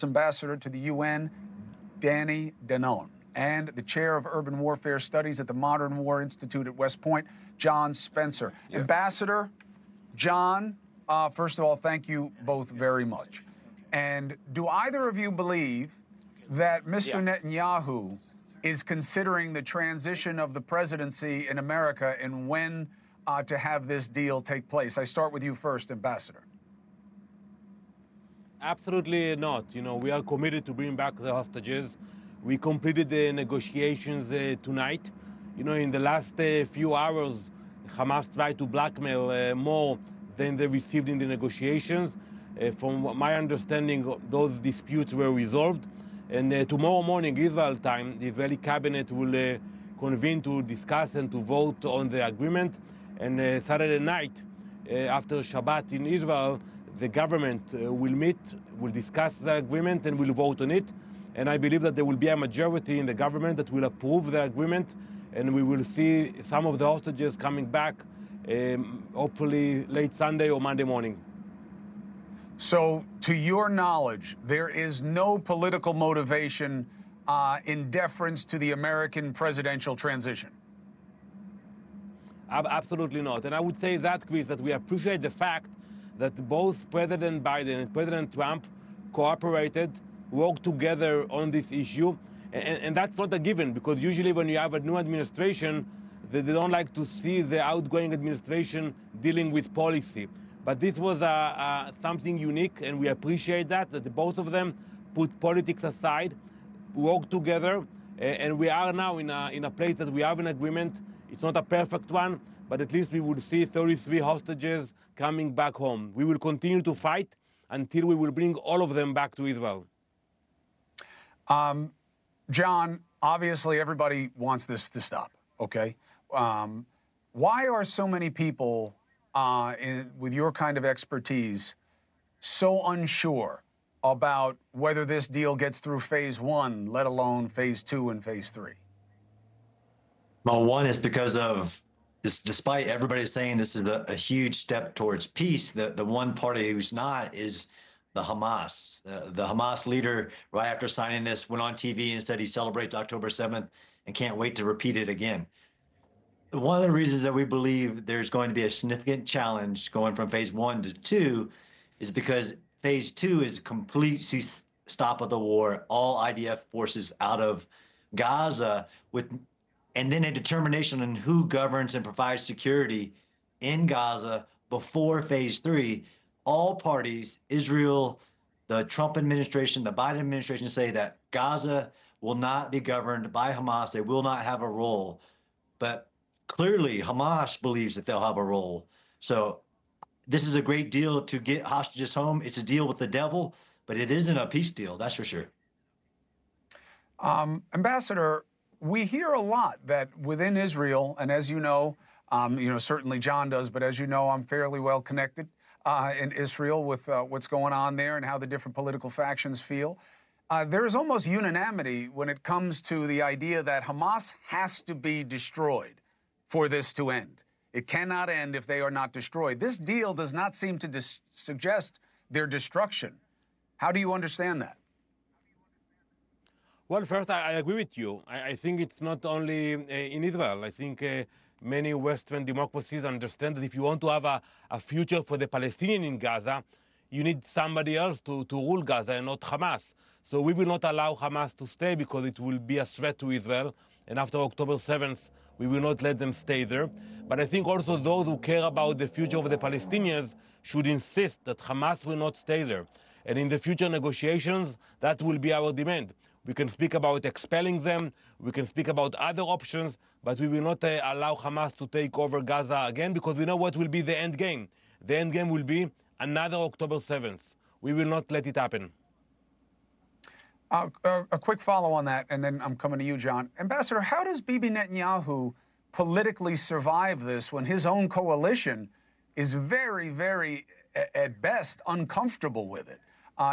Ambassador to the UN, Danny Danon, and the chair of urban warfare studies at the Modern War Institute at West Point, John Spencer. Yeah. Ambassador, John, first of all, thank you both very much. And do either of you believe that Mr. Netanyahu is considering the transition of the presidency in America and when to have this deal take place? I start with you first, Ambassador. Absolutely not. We are committed to bring back the hostages. We completed the negotiations tonight. In the last few hours, Hamas tried to blackmail more than they received in the negotiations. From my understanding, those disputes were resolved. And tomorrow morning, Israel time, the Israeli cabinet will convene to discuss and to vote on the agreement. And Saturday night, after Shabbat in Israel, the government will meet, will discuss the agreement, and will vote on it. And I believe that there will be a majority in the government that will approve the agreement, and we will see some of the hostages coming back, hopefully late Sunday or Monday morning. So, to your knowledge, there is no political motivation in deference to the American presidential transition? Absolutely not. And I would say that, Chris, that we appreciate the fact that both President Biden and President Trump cooperated, worked together on this issue. And that's not a given, because usually when you have a new administration, they don't like to see the outgoing administration dealing with policy. But this was something unique, and we appreciate that the both of them put politics aside, worked together, and we are now in a place that we have an agreement. It's not a perfect one, but at least we will see 33 hostages coming back home. We will continue to fight until we will bring all of them back to Israel. John, obviously everybody wants this to stop, okay? Why are so many people with your kind of expertise so unsure about whether this deal gets through phase one, let alone phase two and phase three? Well, one is because of this, despite everybody saying this is a huge step towards peace, the one party who's not is the Hamas. The Hamas leader, right after signing this, went on TV and said he celebrates October 7th and can't wait to repeat it again. One of the reasons that we believe there's going to be a significant challenge going from phase one to two is because phase two is complete stop of the war, all IDF forces out of Gaza, and then a determination on who governs and provides security in Gaza before phase three. All parties, Israel, the Trump administration, the Biden administration, say that Gaza will not be governed by Hamas. They will not have a role. But clearly, Hamas believes that they'll have a role. So this is a great deal to get hostages home. It's a deal with the devil, but it isn't a peace deal, that's for sure. Ambassador, we hear a lot that within Israel, and as you know, certainly John does, but as you know, I'm fairly well connected in Israel with what's going on there and how the different political factions feel. There is almost unanimity when it comes to the idea that Hamas has to be destroyed for this to end. It cannot end if they are not destroyed. This deal does not seem to suggest their destruction. How do you understand that? Well, first, I agree with you. I think it's not only in Israel. I think many Western democracies understand that if you want to have a future for the Palestinians in Gaza, you need somebody else to rule Gaza and not Hamas. So we will not allow Hamas to stay because it will be a threat to Israel. And after October 7th, we will not let them stay there. But I think also those who care about the future of the Palestinians should insist that Hamas will not stay there. And in the future negotiations, that will be our demand. We can speak about expelling them, we can speak about other options, but we will not allow Hamas to take over Gaza again, because we know what will be the end game. The end game will be another October 7th. We will not let it happen. A quick follow on that, and then I'm coming to you, John. Ambassador, how does Bibi Netanyahu politically survive this when his own coalition is very, very, at best, uncomfortable with it,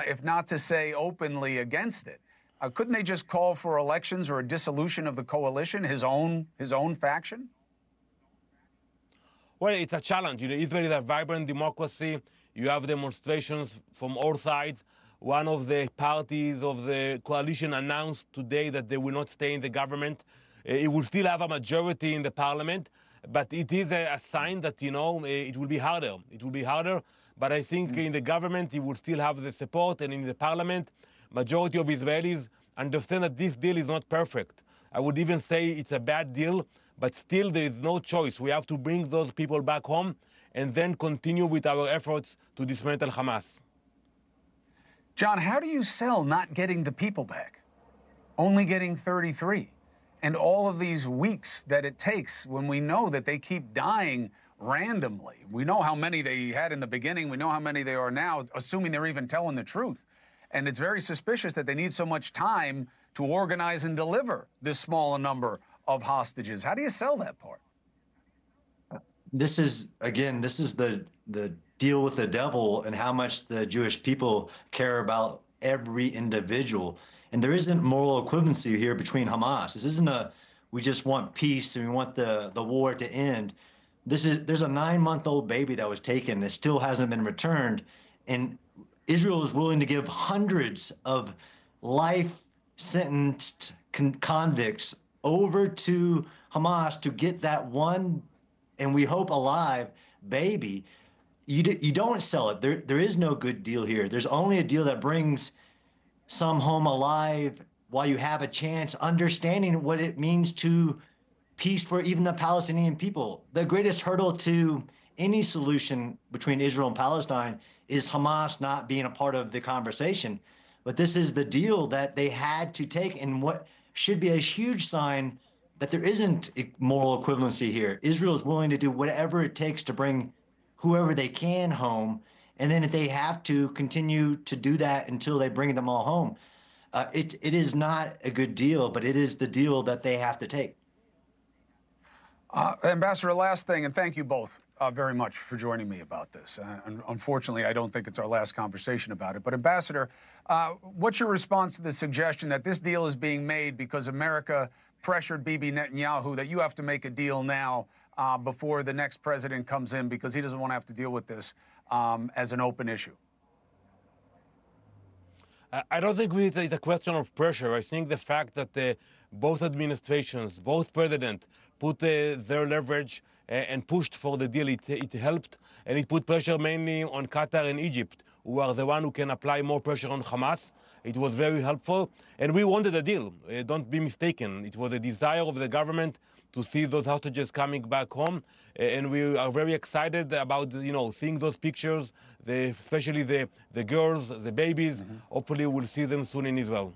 if not to say openly against it? Couldn't they just call for elections or a dissolution of the coalition, his own faction? Well, it's a challenge. Israel is a vibrant democracy. You have demonstrations from all sides. one of the parties of the coalition announced today that they will not stay in the government. It will still have a majority in the parliament, but it is a sign that, it will be harder. It will be harder, but I think in the government, it will still have the support, and in the parliament, majority of Israelis understand that this deal is not perfect. I would even say it's a bad deal, but still there is no choice. We have to bring those people back home and then continue with our efforts to dismantle Hamas. John, how do you sell not getting the people back? Only getting 33? And all of these weeks that it takes when we know that they keep dying randomly. We know how many they had in the beginning. We know how many they are now, assuming they're even telling the truth. And it's very suspicious that they need so much time to organize and deliver this small a number of hostages. How do you sell that part? This is the deal with the devil and how much the Jewish people care about every individual. And there isn't moral equivalency here between Hamas. This isn't we just want peace and we want the war to end. There's a 9-month-old baby that was taken that still hasn't been returned. And Israel is willing to give hundreds of life sentenced convicts over to Hamas to get that one, and we hope alive, baby. You don't sell it. There is no good deal here. There's only a deal that brings some home alive while you have a chance, understanding what it means to peace for even the Palestinian people. The greatest hurdle to any solution between Israel and Palestine is Hamas not being a part of the conversation. But this is the deal that they had to take, and what should be a huge sign that there isn't moral equivalency here. Israel is willing to do whatever it takes to bring whoever they can home, and then if they have to, continue to do that until they bring them all home. It is not a good deal, but it is the deal that they have to take. Ambassador, last thing, and thank you both very much for joining me about this. Unfortunately, I don't think it's our last conversation about it. But Ambassador, what's your response to the suggestion that this deal is being made because America pressured Bibi Netanyahu that you have to make a deal now before the next president comes in because he doesn't want to have to deal with this as an open issue? I don't think it's a question of pressure. I think the fact that both administrations, both presidents, put their leverage and pushed for the deal, it helped. And it put pressure mainly on Qatar and Egypt, who are the one who can apply more pressure on Hamas. It was very helpful. And we wanted a deal. Don't be mistaken. It was a desire of the government to see those hostages coming back home. And we are very excited about, seeing those pictures, especially the girls, the babies. Hopefully we'll see them soon in Israel.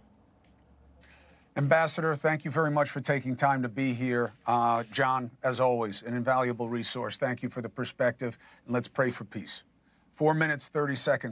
Ambassador, thank you very much for taking time to be here. John, as always, an invaluable resource. Thank you for the perspective, and let's pray for peace. 4 minutes, 30 seconds.